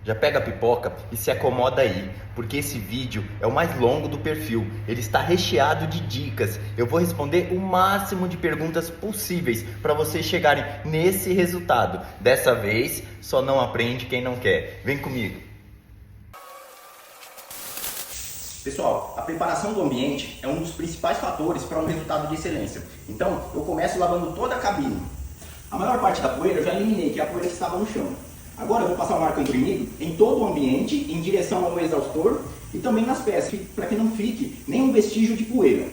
Já pega a pipoca e se acomoda aí, porque esse vídeo é o mais longo do perfil. Ele está recheado de dicas. Eu vou responder o máximo de perguntas possíveis para vocês chegarem nesse resultado. Dessa vez, só não aprende quem não quer. Vem comigo. Pessoal, a preparação do ambiente é um dos principais fatores para um resultado de excelência. Então, eu começo lavando toda a cabine. A maior parte da poeira eu já eliminei, que é a poeira que estava no chão. Agora eu vou passar o ar comprimido em todo o ambiente, em direção ao exaustor e também nas peças, para que não fique nenhum vestígio de poeira.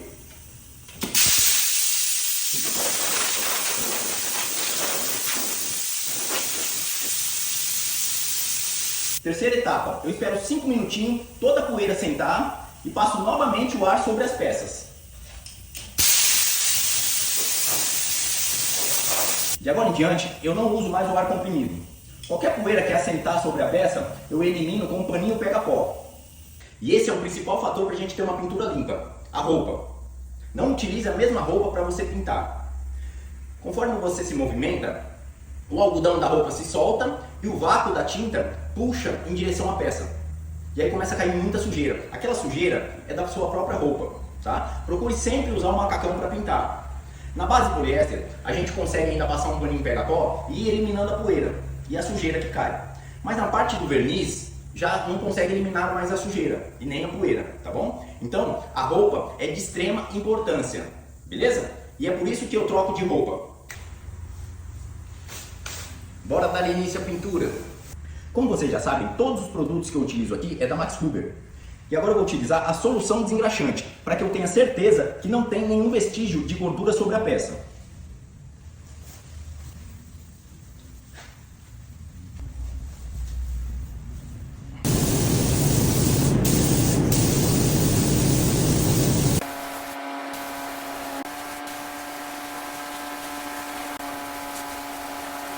Terceira etapa, eu espero 5 minutinhos, toda a poeira sentar e passo novamente o ar sobre as peças. De agora em diante, eu não uso mais o ar comprimido. Qualquer poeira que assentar sobre a peça, eu elimino com um paninho pega-pó. E esse é o principal fator para a gente ter uma pintura limpa, a roupa. Não utilize a mesma roupa para você pintar. Conforme você se movimenta, o algodão da roupa se solta e o vácuo da tinta puxa em direção à peça. E aí começa a cair muita sujeira. Aquela sujeira é da sua própria roupa, tá? Procure sempre usar um macacão para pintar. Na base poliéster, a gente consegue ainda passar um paninho pega-pó e ir eliminando a poeira e a sujeira que cai. Mas na parte do verniz, já não consegue eliminar mais a sujeira e nem a poeira, tá bom? Então, a roupa é de extrema importância, beleza? E é por isso que eu troco de roupa. Bora dar início à pintura. Como vocês já sabem, todos os produtos que eu utilizo aqui é da Max Huber. E agora eu vou utilizar a solução desengraxante, para que eu tenha certeza que não tem nenhum vestígio de gordura sobre a peça.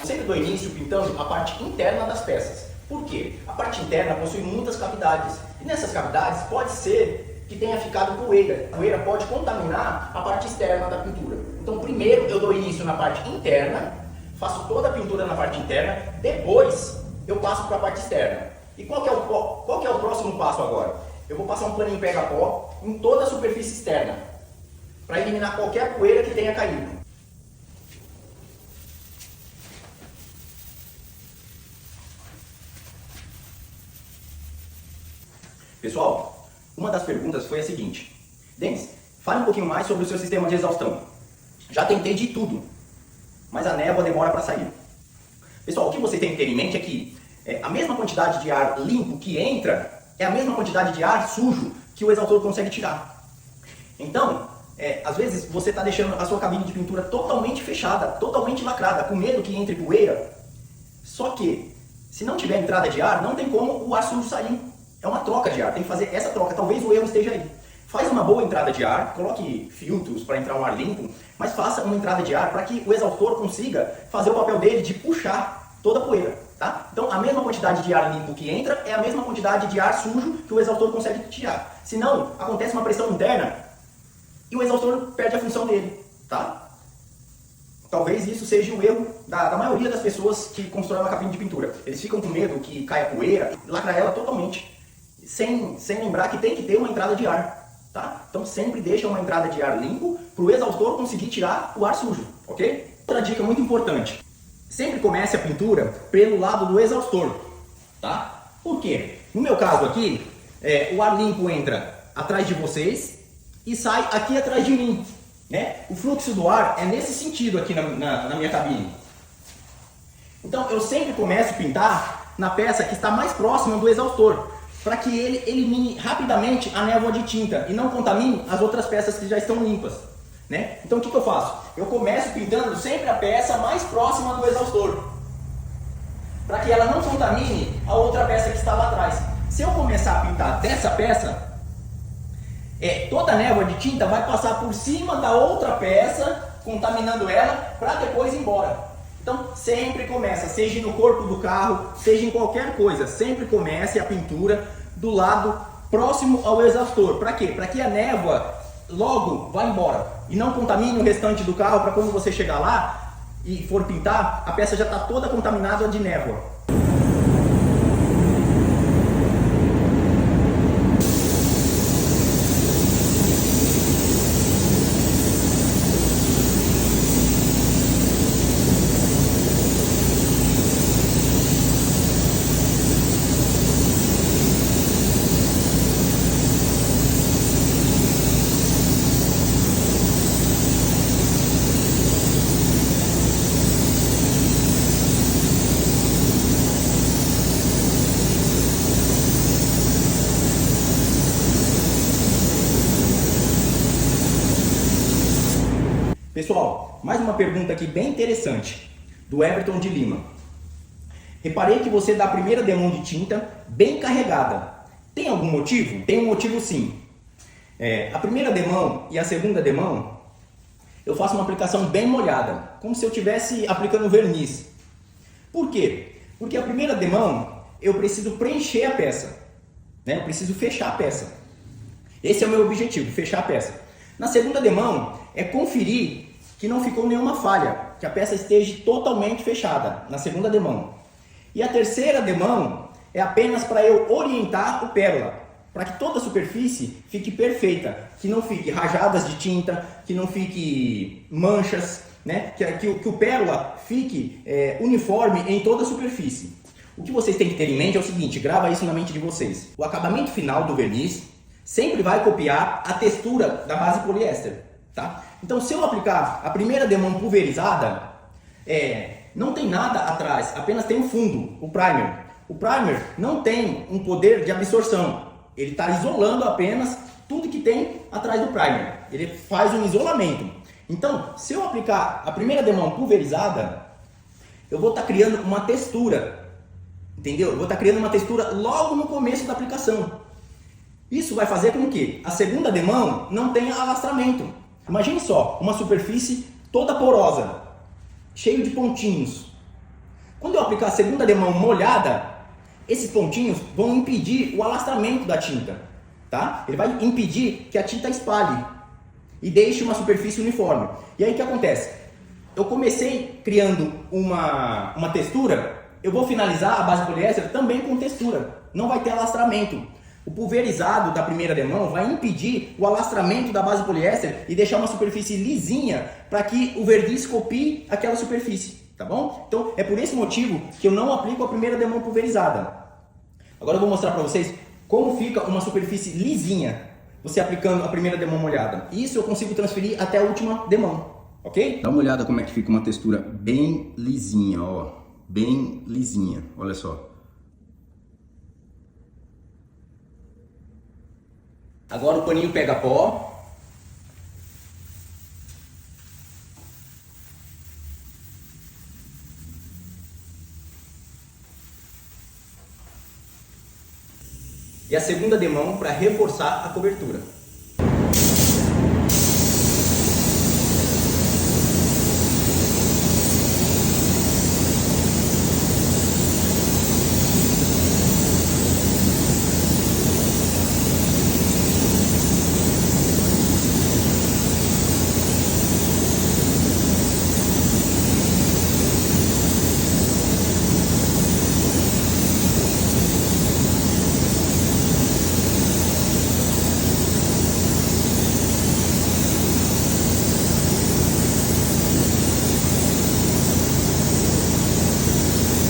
Eu sempre dou início pintando a parte interna das peças. Por quê? A parte interna possui muitas cavidades. E nessas cavidades pode ser que tenha ficado poeira. A poeira pode contaminar a parte externa da pintura. Então primeiro eu dou início na parte interna, faço toda a pintura na parte interna, depois eu passo para a parte externa. E qual que é o próximo passo agora? Eu vou passar um paninho pega-pó em toda a superfície externa, para eliminar qualquer poeira que tenha caído. Pessoal, uma das perguntas foi a seguinte: Denis, fale um pouquinho mais sobre o seu sistema de exaustão. Já tentei de tudo, mas a névoa demora para sair. Pessoal, o que você tem que ter em mente é que a mesma quantidade de ar limpo que entra é a mesma quantidade de ar sujo que o exaustor consegue tirar. Então, às vezes você está deixando a sua cabine de pintura totalmente fechada, totalmente lacrada, com medo que entre poeira. Só que, se não tiver entrada de ar, não tem como o ar sujo sair. É uma troca de ar, tem que fazer essa troca, talvez o erro esteja aí. Faz uma boa entrada de ar, coloque filtros para entrar um ar limpo, mas faça uma entrada de ar para que o exaustor consiga fazer o papel dele de puxar toda a poeira, tá? Então a mesma quantidade de ar limpo que entra é a mesma quantidade de ar sujo que o exaustor consegue tirar. Senão, acontece uma pressão interna e o exaustor perde a função dele, tá? Talvez isso seja o erro da maioria das pessoas que constroem uma cabine de pintura. Eles ficam com medo que caia poeira, lacra ela totalmente, sem lembrar que tem que ter uma entrada de ar, tá? Então sempre deixa uma entrada de ar limpo para o exaustor conseguir tirar o ar sujo, ok? Outra dica muito importante: sempre comece a pintura pelo lado do exaustor, tá? Por quê? No meu caso aqui, o ar limpo entra atrás de vocês e sai aqui atrás de mim, né? O fluxo do ar é nesse sentido aqui na minha cabine. Então eu sempre começo a pintar na peça que está mais próxima do exaustor, para que ele elimine rapidamente a névoa de tinta e não contamine as outras peças que já estão limpas, né? Então o que eu faço? Eu começo pintando sempre a peça mais próxima do exaustor, para que ela não contamine a outra peça que está lá atrás. Se eu começar a pintar dessa peça, toda a névoa de tinta vai passar por cima da outra peça, contaminando ela, para depois ir embora. Então sempre começa, seja no corpo do carro, seja em qualquer coisa, sempre comece a pintura do lado próximo ao exaustor. Para quê? Para que a névoa logo vá embora e não contamine o restante do carro, para quando você chegar lá e for pintar, a peça já está toda contaminada de névoa. uma pergunta aqui bem interessante, do Everton de Lima. Reparei que você dá a primeira demão de tinta bem carregada. Tem algum motivo? Tem um motivo sim. A primeira demão e a segunda demão, eu faço uma aplicação bem molhada, como se eu estivesse aplicando verniz. Por quê? Porque a primeira demão, eu preciso preencher a peça, né? Eu preciso fechar a peça. Esse é o meu objetivo, fechar a peça. Na segunda demão, é conferir que não ficou nenhuma falha, que a peça esteja totalmente fechada, na segunda demão. E a terceira demão é apenas para eu orientar o pérola, para que toda a superfície fique perfeita, que não fique rajadas de tinta, que não fique manchas, né? que o pérola fique uniforme em toda a superfície. O que vocês têm que ter em mente é o seguinte, grava isso na mente de vocês. O acabamento final do verniz sempre vai copiar a textura da base poliéster, tá? Então, se eu aplicar a primeira demão pulverizada, não tem nada atrás, apenas tem um fundo, o primer. O primer não tem um poder de absorção, ele está isolando apenas tudo que tem atrás do primer. Ele faz um isolamento. Então, se eu aplicar a primeira demão pulverizada, eu vou estar criando uma textura, entendeu? Eu vou estar criando uma textura logo no começo da aplicação. Isso vai fazer com que a segunda demão não tenha alastramento. Imagine só, uma superfície toda porosa, cheio de pontinhos. Quando eu aplicar a segunda demão molhada, esses pontinhos vão impedir o alastramento da tinta, tá? Ele vai impedir que a tinta espalhe e deixe uma superfície uniforme. E aí o que acontece? Eu comecei criando uma textura, eu vou finalizar a base poliéster também com textura. Não vai ter alastramento. O pulverizado da primeira demão vai impedir o alastramento da base poliéster e deixar uma superfície lisinha para que o verniz copie aquela superfície, tá bom? Então é por esse motivo que eu não aplico a primeira demão pulverizada. Agora eu vou mostrar para vocês como fica uma superfície lisinha você aplicando a primeira demão molhada. Isso eu consigo transferir até a última demão, ok? Dá uma olhada como é que fica uma textura bem lisinha, ó, bem lisinha, olha só. Agora o paninho pega pó. E a segunda demão para reforçar a cobertura.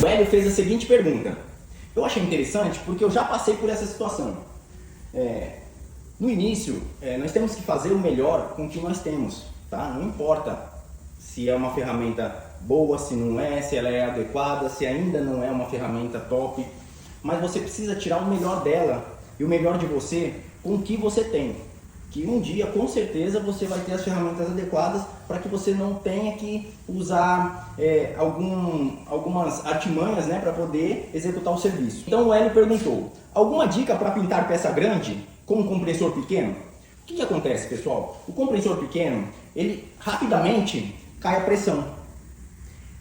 O Hélio fez a seguinte pergunta. Eu achei interessante porque eu já passei por essa situação. No início, nós temos que fazer o melhor com o que nós temos, tá? Não importa se é uma ferramenta boa, se não é, se ela é adequada, se ainda não é uma ferramenta top, mas você precisa tirar o melhor dela e o melhor de você com o que você tem. Que um dia, com certeza, você vai ter as ferramentas adequadas para que você não tenha que usar algumas artimanhas, né, para poder executar o serviço. Então o Hélio perguntou, alguma dica para pintar peça grande com um compressor pequeno? O que acontece, pessoal? O compressor pequeno, ele rapidamente cai a pressão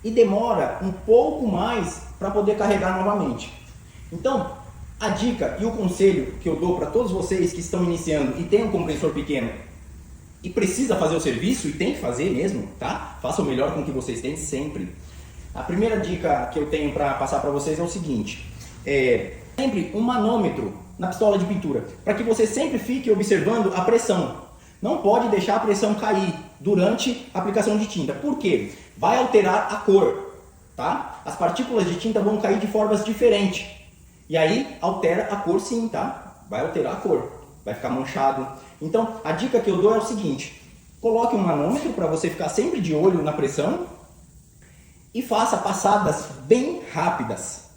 e demora um pouco mais para poder carregar novamente. Então, a dica e o conselho que eu dou para todos vocês que estão iniciando e tem um compressor pequeno e precisa fazer o serviço, e tem que fazer mesmo, tá? Faça o melhor com o que vocês têm sempre. A primeira dica que eu tenho para passar para vocês é o seguinte, sempre um manômetro na pistola de pintura, para que você sempre fique observando a pressão. Não pode deixar a pressão cair durante a aplicação de tinta. Por quê? Vai alterar a cor, tá? As partículas de tinta vão cair de formas diferentes. E aí altera a cor sim, tá? Vai alterar a cor, vai ficar manchado. Então a dica que eu dou é o seguinte, coloque um manômetro para você ficar sempre de olho na pressão e faça passadas bem rápidas,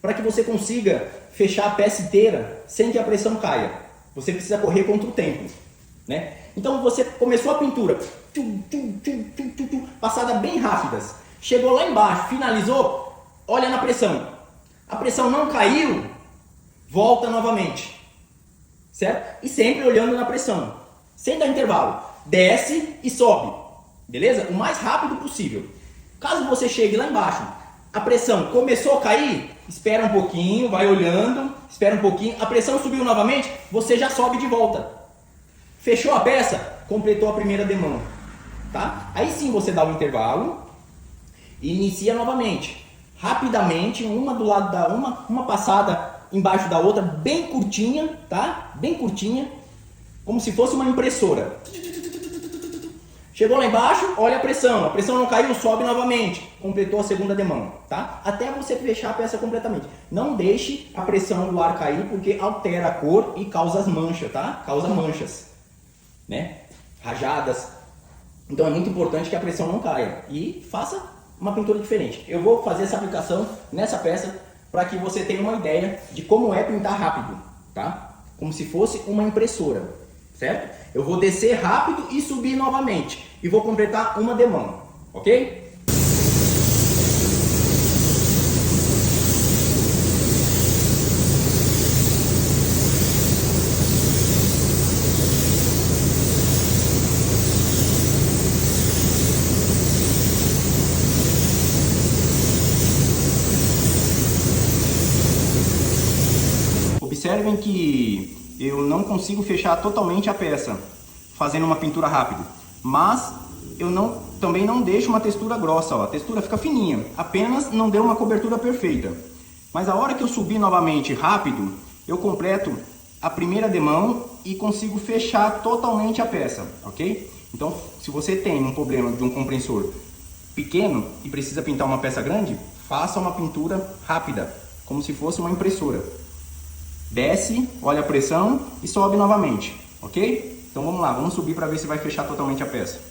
para que você consiga fechar a peça inteira sem que a pressão caia. Você precisa correr contra o tempo. né? Então você começou a pintura, passada bem rápidas, chegou lá embaixo, finalizou, olha na pressão. A pressão não caiu, volta novamente, certo? E sempre olhando na pressão, sem dar intervalo. Desce e sobe, beleza? O mais rápido possível. Caso você chegue lá embaixo, a pressão começou a cair, espera um pouquinho, vai olhando, espera um pouquinho, a pressão subiu novamente, você já sobe de volta. Fechou a peça, completou a primeira demão, tá? Aí sim você dá um intervalo e inicia novamente. Rapidamente, uma do lado da uma passada embaixo da outra, bem curtinha, tá? Bem curtinha, como se fosse uma impressora. Chegou lá embaixo, olha a pressão não caiu, sobe novamente, completou a segunda demão, tá? Até você fechar a peça completamente. Não deixe a pressão do ar cair, porque altera a cor e causa as manchas, tá? Causa manchas, né? Rajadas. Então é muito importante que a pressão não caia e faça uma pintura diferente. Eu vou fazer essa aplicação nessa peça para que você tenha uma ideia de como é pintar rápido, tá? Como se fosse uma impressora, certo? Eu vou descer rápido e subir novamente e vou completar uma demão, ok? Observem que eu não consigo fechar totalmente a peça fazendo uma pintura rápida, mas eu também não deixo uma textura grossa, ó. A textura fica fininha, apenas não deu uma cobertura perfeita. Mas a hora que eu subir novamente rápido, eu completo a primeira demão e consigo fechar totalmente a peça, ok? Então, se você tem um problema de um compressor pequeno e precisa pintar uma peça grande, faça uma pintura rápida, como se fosse uma impressora. Desce, olha a pressão e sobe novamente, ok? Então vamos lá, vamos subir para ver se vai fechar totalmente a peça.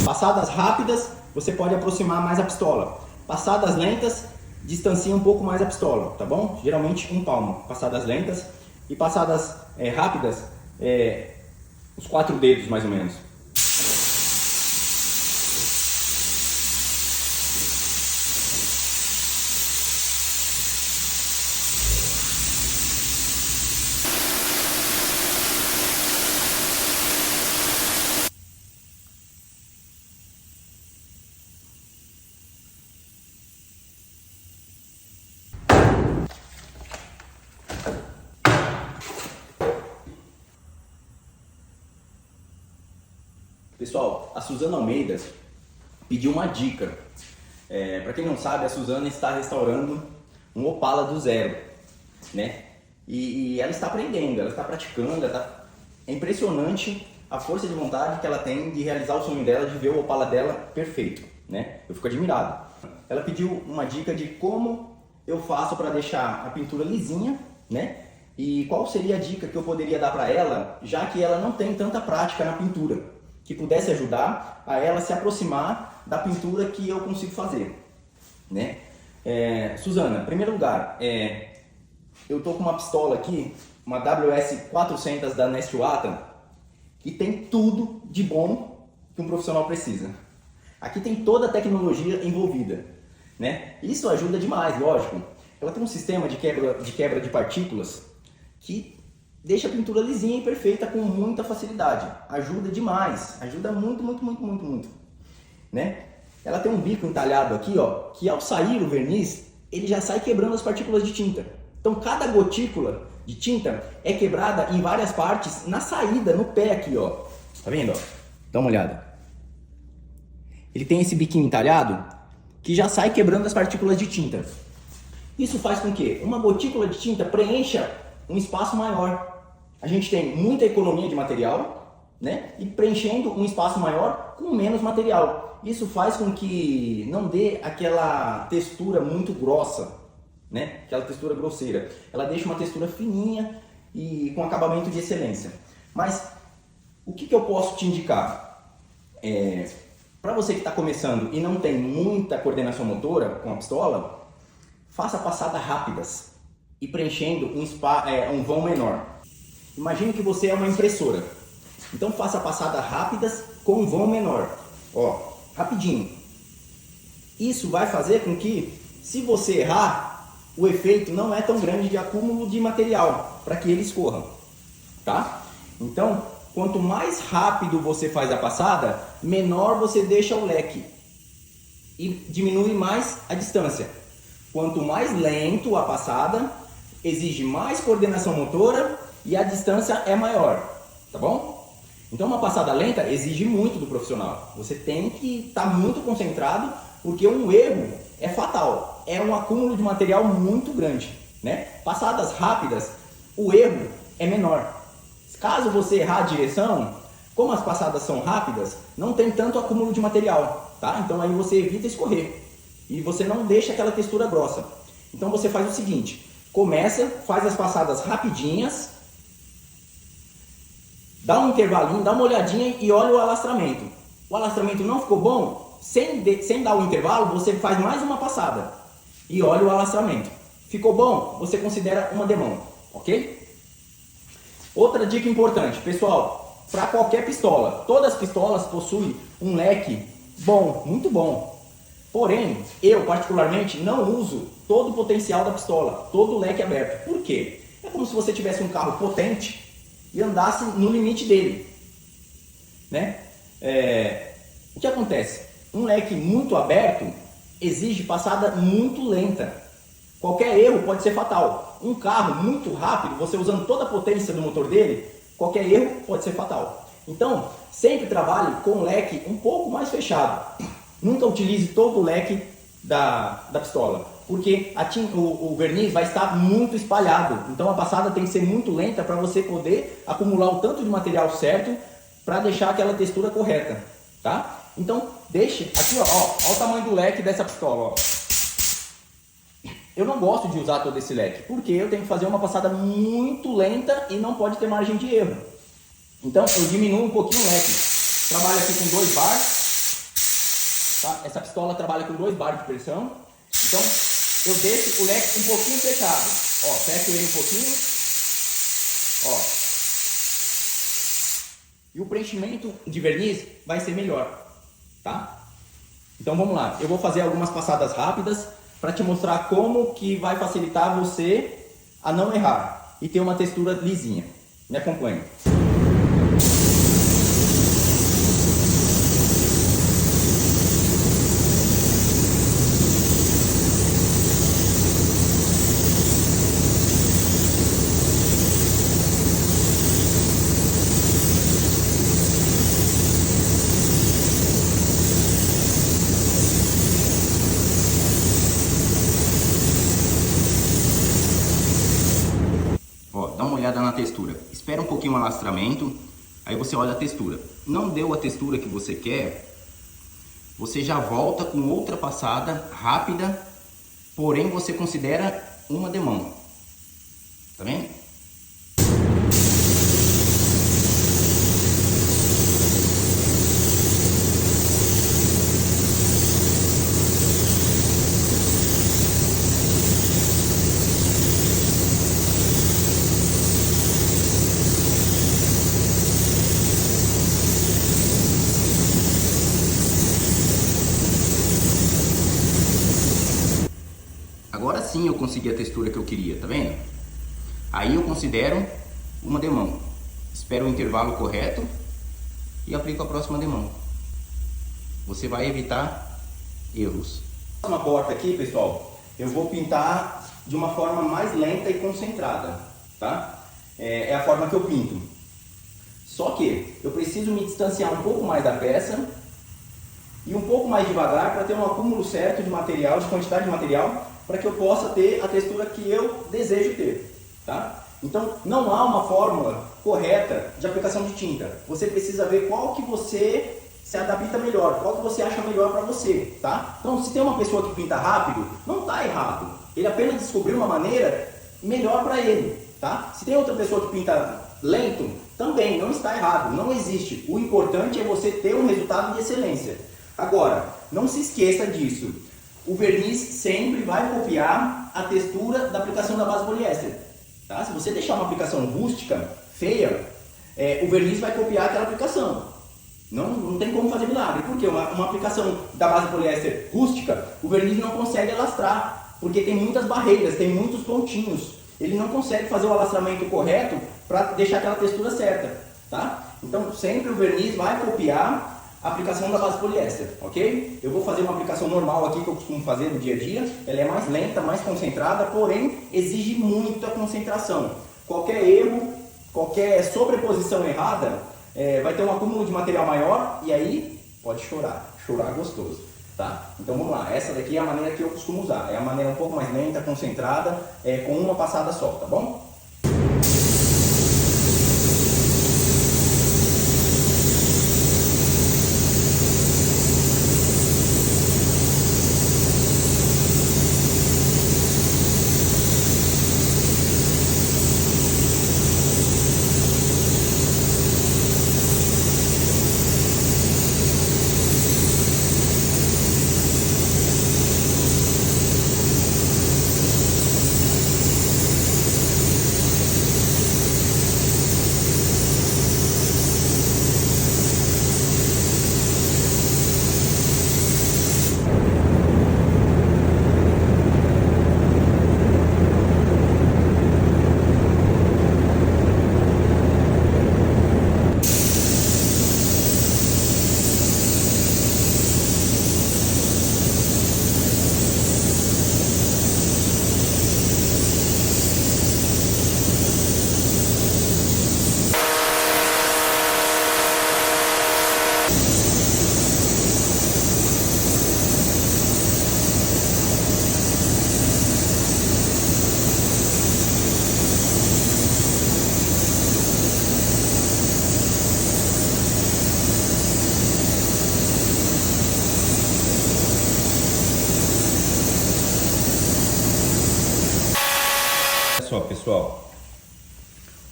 Passadas rápidas, você pode aproximar mais a pistola. Passadas lentas, distancia um pouco mais a pistola, tá bom? Geralmente um palmo. Passadas lentas e passadas rápidas, os 4 dedos mais ou menos. Pessoal, a Suzana Almeida pediu uma dica. Para quem não sabe, a Suzana está restaurando um Opala do zero, né? E ela está aprendendo, ela está praticando, é impressionante a força de vontade que ela tem de realizar o sonho dela, de ver o Opala dela perfeito, né? Eu fico admirado. Ela pediu uma dica de como eu faço para deixar a pintura lisinha, né? E qual seria a dica que eu poderia dar para ela, já que ela não tem tanta prática na pintura, que pudesse ajudar a ela se aproximar da pintura que eu consigo fazer, né? Suzana, em primeiro lugar, eu tô com uma pistola aqui, uma WS-400 da Nestwatan, que tem tudo de bom que um profissional precisa. Aqui tem toda a tecnologia envolvida, né? Isso ajuda demais, lógico. Ela tem um sistema de quebra de partículas que deixa a pintura lisinha e perfeita com muita facilidade. Ajuda demais, ajuda muito, né? Ela tem um bico entalhado aqui, ó, que ao sair o verniz, ele já sai quebrando as partículas de tinta. Então cada gotícula de tinta é quebrada em várias partes na saída, no pé aqui, ó. Tá vendo, ó? Dá uma olhada. Ele tem esse biquinho entalhado que já sai quebrando as partículas de tinta. Isso faz com que uma gotícula de tinta preencha um espaço maior. A gente tem muita economia de material, né? E preenchendo um espaço maior com menos material. Isso faz com que não dê aquela textura muito grossa, né? Aquela textura grosseira. Ela deixa uma textura fininha e com acabamento de excelência. Mas o que eu posso te indicar? Para você que está começando e não tem muita coordenação motora com a pistola, faça passadas rápidas e preenchendo um vão menor. Imagine que você é uma impressora. Então faça passadas rápidas com um vão menor. Ó, rapidinho. Isso vai fazer com que, se você errar, o efeito não é tão grande de acúmulo de material para que ele escorra, tá? Então, quanto mais rápido você faz a passada, menor você deixa o leque e diminui mais a distância. Quanto mais lento a passada, exige mais coordenação motora e a distância é maior, tá bom? Então uma passada lenta exige muito do profissional. Você tem que estar muito concentrado, porque um erro é fatal. É um acúmulo de material muito grande, né? Passadas rápidas, o erro é menor. Caso você errar a direção, como as passadas são rápidas, não tem tanto acúmulo de material, tá? Então aí você evita escorrer e você não deixa aquela textura grossa. Então você faz o seguinte: começa, faz as passadas rapidinhas, dá um intervalinho, dá uma olhadinha e olha o alastramento. O alastramento não ficou bom? Sem dar o intervalo, você faz mais uma passada e olha o alastramento. Ficou bom? Você considera uma demão, ok? Outra dica importante, pessoal, para qualquer pistola, todas as pistolas possuem um leque bom, muito bom. Porém, eu particularmente não uso todo o potencial da pistola, todo o leque aberto. Por quê? É como se você tivesse um carro potente e andasse no limite dele, né? O que acontece? Um leque muito aberto exige passada muito lenta. Qualquer erro pode ser fatal. Um carro muito rápido, você usando toda a potência do motor dele, qualquer erro pode ser fatal. Então, sempre trabalhe com um leque um pouco mais fechado. Nunca utilize todo o leque da pistola, porque o verniz vai estar muito espalhado. Então a passada tem que ser muito lenta para você poder acumular o tanto de material certo para deixar aquela textura correta, tá? Então deixe aqui, ó o tamanho do leque dessa pistola, ó. Eu não gosto de usar todo esse leque, porque eu tenho que fazer uma passada muito lenta e não pode ter margem de erro. Então eu diminuo um pouquinho o leque. Trabalho aqui com 2 bar, tá? Essa pistola trabalha com 2 bar de pressão. Então eu deixo o leque um pouquinho fechado. Ó, fecho ele um pouquinho. Ó. E o preenchimento de verniz vai ser melhor, tá? Então vamos lá. Eu vou fazer algumas passadas rápidas para te mostrar como que vai facilitar você a não errar e ter uma textura lisinha. Me acompanhe. Ó, dá uma olhada na textura. Espera um pouquinho o alastramento, aí você olha a textura. Não deu a textura que você quer, você já volta com outra passada rápida, porém você considera uma demão. Tá vendo? Agora sim eu consegui a textura que eu queria, tá vendo? Aí eu considero uma demão. Espero o intervalo correto e aplico a próxima demão. Você vai evitar erros. Na porta aqui, pessoal, eu vou pintar de uma forma mais lenta e concentrada, tá? É a forma que eu pinto. Só que eu preciso me distanciar um pouco mais da peça e um pouco mais devagar para ter um acúmulo certo de material, de quantidade de material, para que eu possa ter a textura que eu desejo ter, tá? Então, não há uma fórmula correta de aplicação de tinta. Você precisa ver qual que você se adapta melhor, qual que você acha melhor para você, tá? Então, se tem uma pessoa que pinta rápido, não tá errado. Ele apenas descobriu uma maneira melhor para ele, tá? Se tem outra pessoa que pinta lento, também não está errado, não existe. O importante é você ter um resultado de excelência. Agora, não se esqueça disso. O verniz sempre vai copiar a textura da aplicação da base poliéster, tá? Se você deixar uma aplicação rústica, feia, o verniz vai copiar aquela aplicação. Não tem como fazer milagre. Por quê? Uma aplicação da base poliéster rústica, o verniz não consegue alastrar, porque tem muitas barreiras, tem muitos pontinhos. Ele não consegue fazer o alastramento correto para deixar aquela textura certa, tá? Então sempre o verniz vai copiar a aplicação da base poliéster, ok? Eu vou fazer uma aplicação normal aqui que eu costumo fazer no dia a dia. Ela é mais lenta, mais concentrada, porém exige muita concentração. Qualquer erro, qualquer sobreposição errada, vai ter um acúmulo de material maior e aí pode chorar gostoso, tá? Então vamos lá, essa daqui é a maneira que eu costumo usar, é a maneira um pouco mais lenta, concentrada, com uma passada só, tá bom? Só pessoal,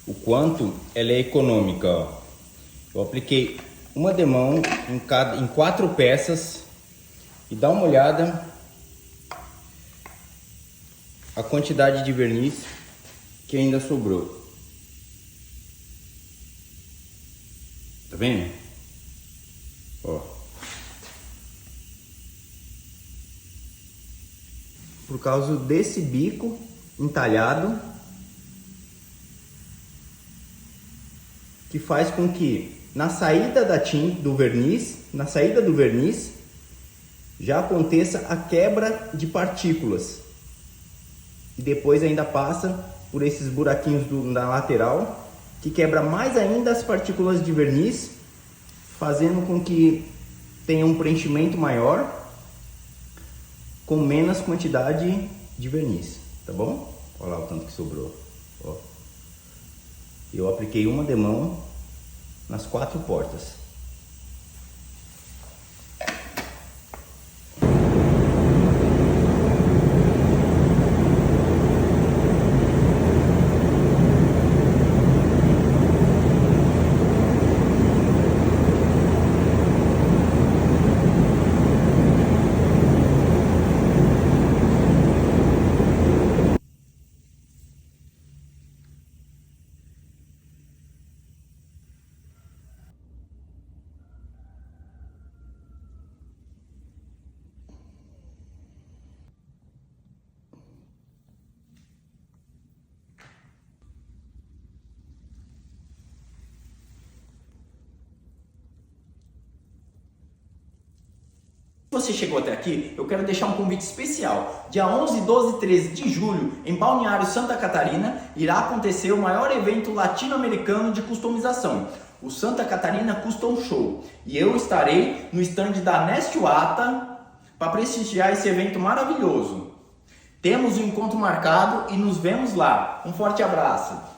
o quanto ela é econômica, ó. Eu apliquei uma demão em 4 peças e dá uma olhada a quantidade de verniz que ainda sobrou. Tá vendo? Ó. Por causa desse bico entalhado, que faz com que na saída da tinta do verniz, já aconteça a quebra de partículas e depois ainda passa por esses buraquinhos na lateral, que quebra mais ainda as partículas de verniz, fazendo com que tenha um preenchimento maior com menos quantidade de verniz. Tá bom? Olha lá o tanto que sobrou. Ó. Eu apliquei uma demão nas 4 portas. Se você chegou até aqui, eu quero deixar um convite especial. Dia 11, 12 e 13 de julho, em Balneário Santa Catarina, irá acontecer o maior evento latino-americano de customização, o Santa Catarina Custom Show. E eu estarei no stand da Nestwata para prestigiar esse evento maravilhoso. Temos um encontro marcado e nos vemos lá. Um forte abraço!